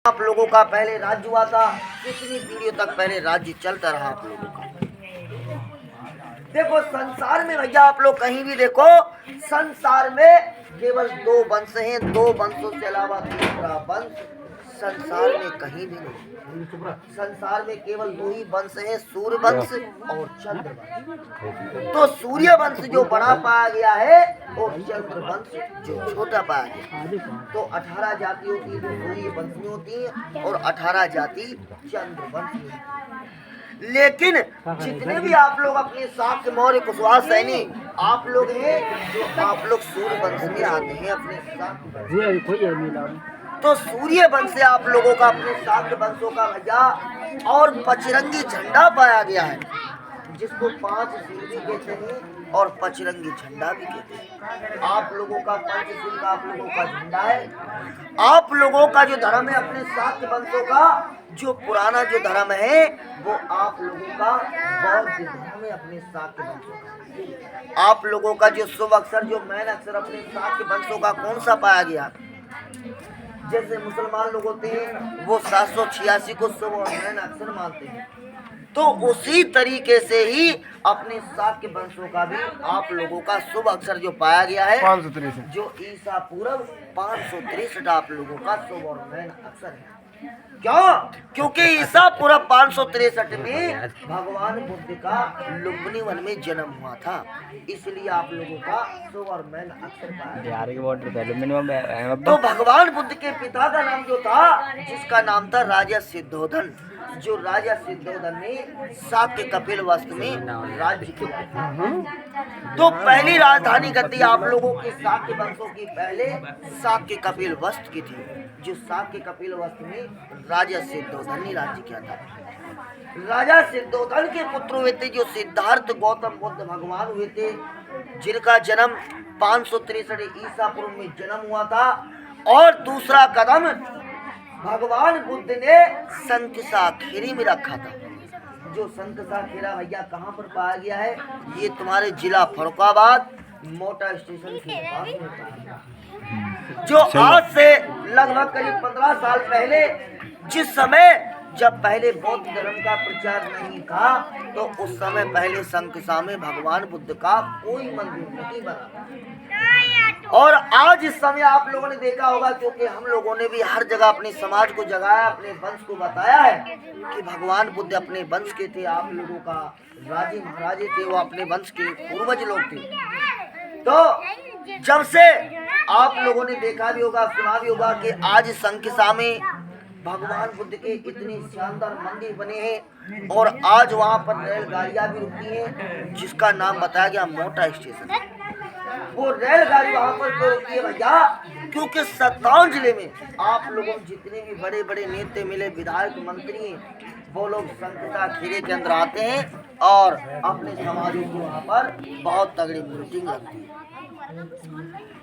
आप लोगों का पहले राज्य हुआ था, कितनी पीढ़ियों तक पहले राज्य चलता रहा आप लोगों का। देखो संसार में भैया आप लोग कहीं भी देखो, संसार में केवल दो वंश हैं, दो वंशों से अलावा तीसरा वंश संसार में कहीं भी नहीं। संसार में केवल दो ही वंश हैं, सूर्य वंश और चंद्र वंश। तो सूर्य वंश जो बड़ा पाया गया है और चंद्र वंश जो छोटा पाया गया। तो 18 जाति होती है जो सूर्य वंश में होती है और 18 जाति चंद्र वंश में। लेकिन जितने भी आप लोग अपने शाक्य मौर्य कुशवाहा सैनी आप लोग हैं, जो आप लोग सूर्य वंश में आते हैं अपने शाक्य। तो सूर्य वंश से आप लोगों का अपने शाक्य वंशों का भैया और पचरंगी झंडा पाया गया है, जिसको 5 सिर भी कहते हैं और पचरंगी झंडा भी कहते हैं। आप लोगों का 5 सिर का आप लोगों का झंडा है। आप लोगों का जो धर्म है अपने शाक्य वंशों का, जो पुराना जो धर्म है वो आप लोगों का बौद्ध धर्म है अपने शाक्य वंशों का। आप लोगों का जो शुभ अक्षर जो मैन अक्षर अपने शाक्य वंशों का कौन सा पाया गया। जैसे मुसलमान लोग होते हैं वो 786 को शुभ और मैन अक्षर मानते हैं, तो उसी तरीके से ही अपने शाक्य वंशों का भी आप लोगों का शुभ अक्षर जो पाया गया है 563 जो ईसा पूर्व 563 आप लोगों का शुभ और मैन अक्षर है। क्यों? क्योंकि ईसा पूर्व 563 में भगवान बुद्ध का लुम्बिनी वन में जन्म हुआ था, इसलिए आप लोगों का शुभ और मैन अक्षर पाया। तो भगवान बुद्ध के पिता का नाम जो था, जिसका नाम था राजा सिद्धोधन, जो राजा सिद्धोधन ने शाक्य कपिल वस्तु में राज्य किया। तो पहली राजधानी गद्दी आप लोगों की शाक्य वंशों की पहले शाक्य कपिल वस्तु की थी, जो शाक्य कपिल वस्तु में राजा सिद्धोधन ने राज्य किया था। राजा सिद्धोधन के पुत्र हुए थे जो सिद्धार्थ गौतम बुद्ध भगवान हुए थे, जिनका जन्म 563 ईसा पूर्व में जन्म हुआ था। और दूसरा कदम भगवान बुद्ध ने शंखसाखेरी में रखा था, जो शंखसाखेरा भैया कहाँ पर पाया गया है, ये तुम्हारे जिला फरुखाबाद मोटा स्टेशन के पास में पाया गया। जो आज से लगभग करीब 15 साल पहले, जिस समय जब पहले बौद्ध धर्म का प्रचार नहीं था, तो उस समय पहले शंखसा में भगवान बुद्ध का कोई मंदिर नहीं बना। और आज इस समय आप लोगों ने देखा होगा, क्योंकि हम लोगों ने भी हर जगह अपने समाज को जगाया, अपने वंश को बताया है कि भगवान बुद्ध अपने वंश के थे। आप लोगों का राजे महाराजे थे, वो अपने वंश के पूर्वज लोग थे। तो जब से आप लोगों ने देखा भी होगा, सुना भी होगा कि आज शंखसा में भगवान बुद्ध के इतने शानदार मंदिर बने हैं और आज वहाँ पर रेलगाड़ियाँ भी रुकती हैं, जिसका नाम बताया गया मोटा स्टेशन। वो रेलगाड़ी वहाँ पर क्यों रुकती है भैया? क्योंकि 57 जिले में आप लोगों जितने भी बड़े बड़े नेता मिले, विधायक मंत्री हैं, वो लोग शंखसाखेरे के अंदर आते हैं और अपने समाजों की वहाँ पर बहुत तगड़ी मीटिंग लगती है।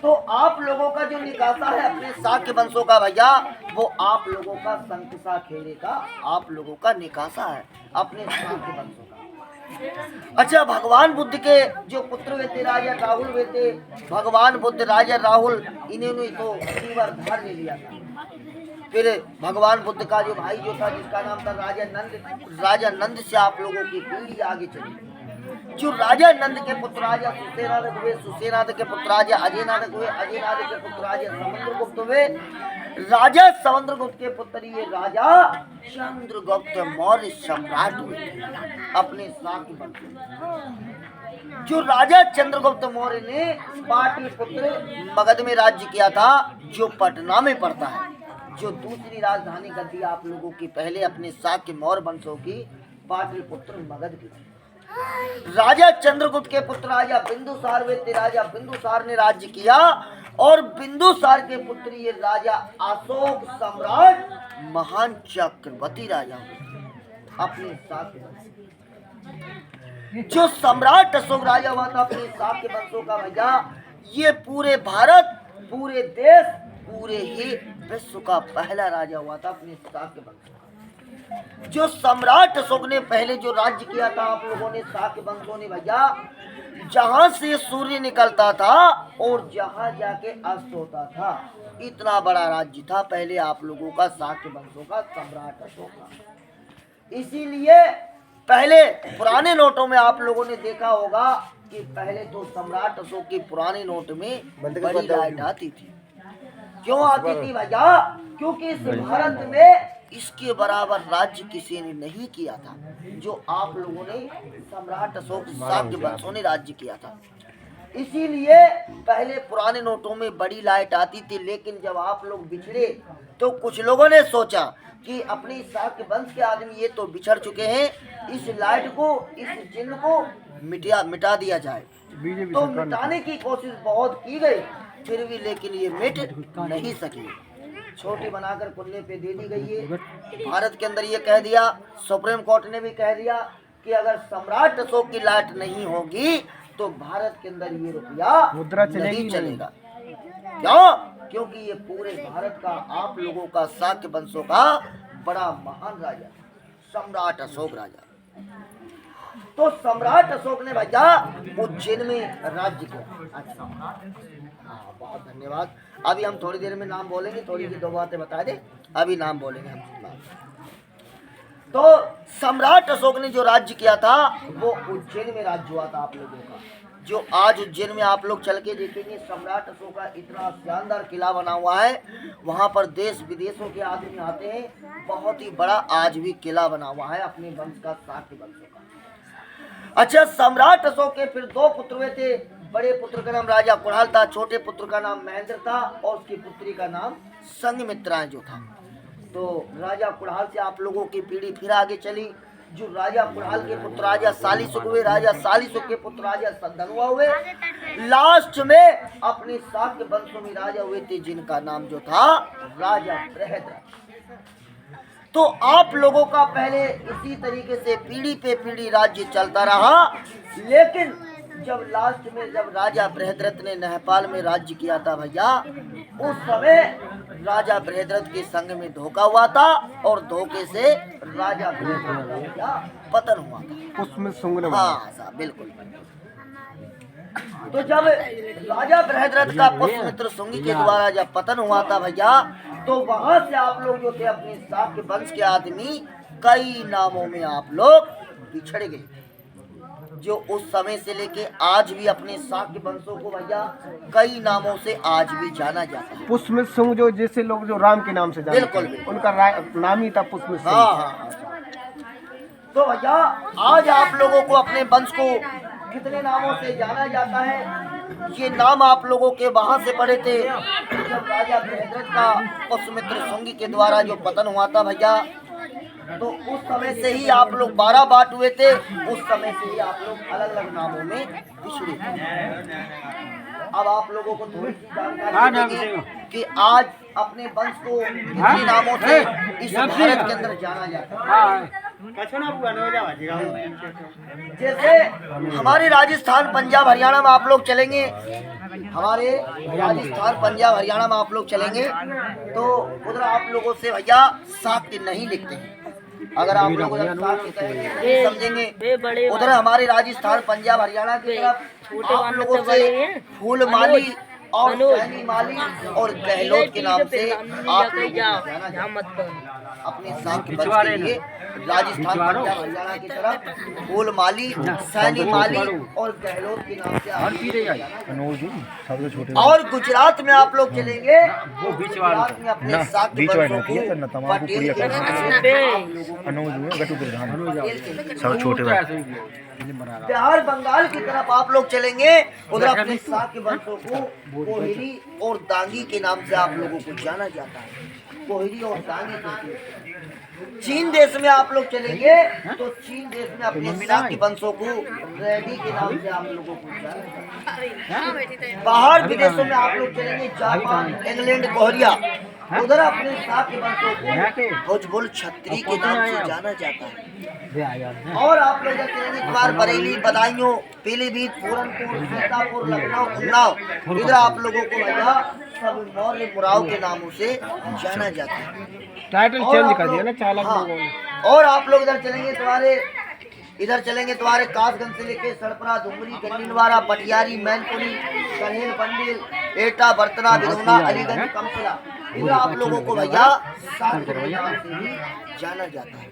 तो आप लोगों का जो निकासा है अपने शाक्य वंशों का भैया, वो आप लोगों का शंखसाखेरे का आप लोगों का निकासा है अपने शाक्य वंशों का। अच्छा, भगवान बुद्ध के जो पुत्र हुए थे राजा राहुल हुए थे, भगवान बुद्ध राजा राहुल इन्होंने तो फीवर धार ले लिया था। फिर भगवान बुद्ध का जो भाई जो था, जिसका नाम था राजा नंद से आप लोगों की पीढ़ी आगे चली। जो राजा नंद के पुत्र राजा सुसेनाधक हुए, सुसेनाधक के पुत्र राजा अजयनाधक हुए, अजयनाधक के पुत्र राजा समुद्रगुप्त हुए, राजा समुद्रगुप्त के पुत्र ये राजा चंद्रगुप्त मौर्य सम्राट हुए अपने शाक्य वंश। जो राजा चंद्रगुप्त मौर्य ने पाटलिपुत्र मगध में राज्य किया था, जो पटना में पड़ता है, जो दूसरी राजधानी गद्दी आप लोगों की पहले अपने शाक्य मौर्य वंशों की पाटलिपुत्र मगध की थी। राजा चंद्रगुप्त के पुत्र राजा बिंदुसार हुए थे, राजा बिंदुसार ने राज्य किया और बिंदुसार के पुत्र ये राजा अशोक सम्राट महान चक्रवर्ती राजा हुए अपने शाक्य वंश। जो सम्राट अशोक राजा हुआ था अपने शाक्य वंशों का भैया, ये पूरे भारत, पूरे देश, पूरे ही विश्व का पहला राजा हुआ था अपने शाक्य वंश। जो सम्राट अशोक ने पहले जो राज्य किया था आप लोगों ने शाक्य वंशों ने भैया, जहां से सूर्य निकलता था और जहां जाके अस्त होता था, इतना बड़ा राज्य था पहले आप लोगों का शाक्य वंशों का, सम्राट अशोक का। इसीलिए पहले पुराने नोटों में आप लोगों ने देखा होगा कि पहले तो सम्राट अशोक की पुराने नोट में बड़ी लाइट आती थी। क्यों आती थी भैया? क्योंकि इस भारत में इसके बराबर राज्य किसी ने नहीं किया था, जो आप लोगों ने सम्राट अशोक शाक्य वंशों ने राज्य किया था। इसीलिए पहले पुराने नोटों में बड़ी लाइट आती थी, लेकिन जब आप लोग बिछड़े तो कुछ लोगों ने सोचा कि अपनी शाक्य वंश के आदमी ये तो बिछड़ चुके हैं, इस लाइट को, इस चिन्ह को मिटा दिया जाए। तो मिटाने की कोशिश बहुत की गई, फिर भी लेकिन ये मिट नहीं सकी। छोटी बनाकर कुल्ले पे दे दी गई है। भारत के अंदर ये कह दिया, सुप्रीम कोर्ट ने भी कह दिया कि अगर सम्राट अशोक की लाइट नहीं होगी तो भारत के अंदर ये रुपया मुद्रा नहीं चलेगा। क्यों? क्योंकि ये पूरे भारत का, आप लोगों का, शाक्य वंशों का बड़ा महान राजा सम्राट अशोक राजा। तो सम्राट अशोक ने भैया उज्जैन में राज्य किया। अच्छा, हाँ, बहुत धन्यवाद। अभी हम थोड़ी देर में नाम बोलेंगे, थोड़ी सी दो बातें बता दे, अभी नाम बोलेंगे हम। तो सम्राट अशोक ने जो राज्य किया था वो उज्जैन में राज्य हुआ था आप लोगों का। जो आज उज्जैन में आप लोग चल के देखेंगे, सम्राट अशोक का इतना शानदार किला बना हुआ है, वहाँ पर देश विदेशों के आदमी आते हैं। बहुत ही बड़ा आज भी किला बना हुआ है अपने वंश का, शाक्य वंशों का। अच्छा, सम्राट अशोक के फिर दो पुत्र हुए थे। बड़े पुत्र का नाम राजा कुणाल था, छोटे पुत्र का नाम महेंद्र था और उसकी पुत्री का नाम संघमित्रा जो था। तो राजा कुणाल से आप लोगों की पीढ़ी फिर आगे चली। जो राजा कुणाल के पुत्र राजा सालिसुख हुए, राजा सालिसुख के पुत्र राजा संधनुआ हुए, लास्ट में अपने शाक्य वंशों में राजा हुए थे जिनका नाम जो था राजा बृहद्रथ। तो आप लोगों का पहले इसी तरीके से पीढ़ी पे पीढ़ी राज्य चलता रहा, लेकिन जब लास्ट में जब राजा बृहद्रथ ने नेपाल में राज्य किया था भैया, उस समय राजा बृहद्रथ के संग में धोखा हुआ था और धोखे से राजा बृहद्रथ का पतन हुआ था। उसमें हाँ साहब, बिल्कुल। तो जब राजा बृहद्रथ का पुष्यमित्र शुंगी के द्वारा जब पतन हुआ था भैया, तो वहां से आप लोग जो थे अपने शाक्य वंश के आदमी कई नामों में आप लोग बिछड़ गए, जो उस समय से लेके आज भी अपने शाक्य वंशों को भैया कई नामों से आज भी जाना जाता है। पुष्यमित्र शुंग जो जैसे लोग जो राम के नाम से जानते हैं, बिल्कुल उनका नाम ही था पुष्यमित्र शुंग। हाँ। तो भैया आज आप लोगों को अपने वंश को कितने नामों से जाना जाता है, ये नाम आप लोगों के वहां से पढ़े थे जब राजा बृहद्रथ का पुष्यमित्र शुंगी के द्वारा जो पतन हुआ था भैया। तो उस समय से ही आप लोग 12 बांट हुए थे, उस समय से ही आप लोग अलग अलग नामों में पिछड़े थे। अब आप लोगों को थोड़ी सी जानकारी देंगे कि आज अपने वंश को कितने नामों से इस भारत के अंदर जाना जाता है। जैसे हमारे राजस्थान, पंजाब, हरियाणा में आप लोग चलेंगे, हमारे राजस्थान, पंजाब, हरियाणा में आप लोग चलेंगे तो उधर आप लोगों से भैया शाक्य नहीं लिखते हैं। अगर आप लोग समझेंगे, उधर हमारे राजस्थान, पंजाब, हरियाणा की तरफ आप लोगों से फूल माली और सैनी माली और गहलोत के नाम से आप लोग अपने शाक्य वंश के लिए राजस्थान, पंजाब, हरियाणा की तरफ फूल माली, सैनी माली और गहलोत के नाम से। और गुजरात में आप लोग चलेंगे, गुजरात में अपने शाक्य वंशों को पटेल के बिहार, बंगाल की तरफ आप लोग चलेंगे, उधर अपने शाक्य वंशों को कोहिरी और दांगी के नाम से आप लोगों को जाना जाता है। कोहिरी और दांगी। चीन देश में आप लोग चलेंगे तो चीन देश में अपने शाक्य वंशों को रेडी के नाम से आप लोगों को जाना। बाहर विदेशों में आप लोग चलेंगे, जापान, इंग्लैंड, कोरिया, उधर अपने शाक्य वंशों को भोजपुर छत्री के नाम से जाना जाता है। और आप लोग चलेंगे कुमार, बरेली, बदायूं, पीलीभीत, पूरनपुर, सीतापुर, लखनऊ, उन्नाव, इधर आप लोगों को भैया सब मौर्य मुराव के नामों से जाना जाता है। टाइटल चेंज कर दिया ना चालक लोगों ने। और आप लोग इधर चलेंगे तुम्हारे कासगंज से लेके सड़परा, धुमरी, गंडीनवारा, पटियारी, मैनपुरी, कन्हेल, बंडिल, एटा, बर्तना, बिधौना, अलीगंज, कमसला। इधर आप लोगों को भैया सात के नाम से भी जाना जाता है।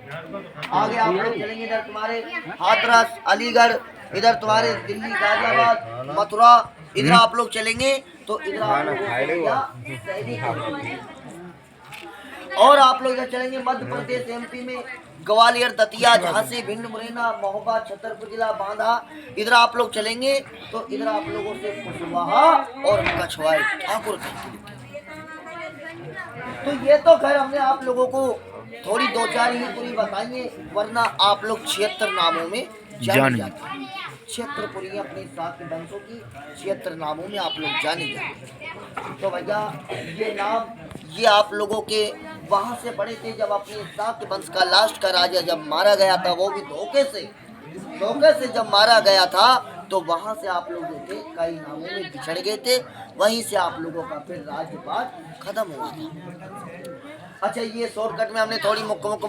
आगे आप लोग चलेंगे इधर तुम्हारे हाथरस, अलीगढ़, इधर तुम्हारे दिल्ली, गाजियाबाद, मथुरा। इधर आप लोग चलेंगे तो इधर आप लोगों को भैया शहरी के। और आप लोग इधर चलेंगे मध्य प्रदेश, एमपी में ग्वालियर, दतिया, झांसी, भिंड, मुरैना, महोबा, छतरपुर जिला, बांधा। इधर आप लोग चलेंगे तो इधर आप लोगों से कुशवाहा और कछवाई ठाकुर कहते हैं। तो ये तो खैर हमने आप लोगों को थोड़ी दो चार ही पूरी बताइए, वरना आप लोग 76 नामों में जाने जाते हैं। 76 पूरी अपने साथ के वंशों की 76 नामों में आप लोग जाने जाते हैं। तो भैया ये नाम ये आप लोगों के वहां से पढ़े थे जब अपने सात वंश का लास्ट का राजा जब मारा गया था, वो भी धोखे से जब मारा गया था, तो वहां से आप लोग जो थे कई नामों में बिछड़ गए थे। वहीं से आप लोगों का फिर राज्यपाट खत्म हुआ था। अच्छा, ये शॉर्टकट में हमने थोड़ी मुख्य बात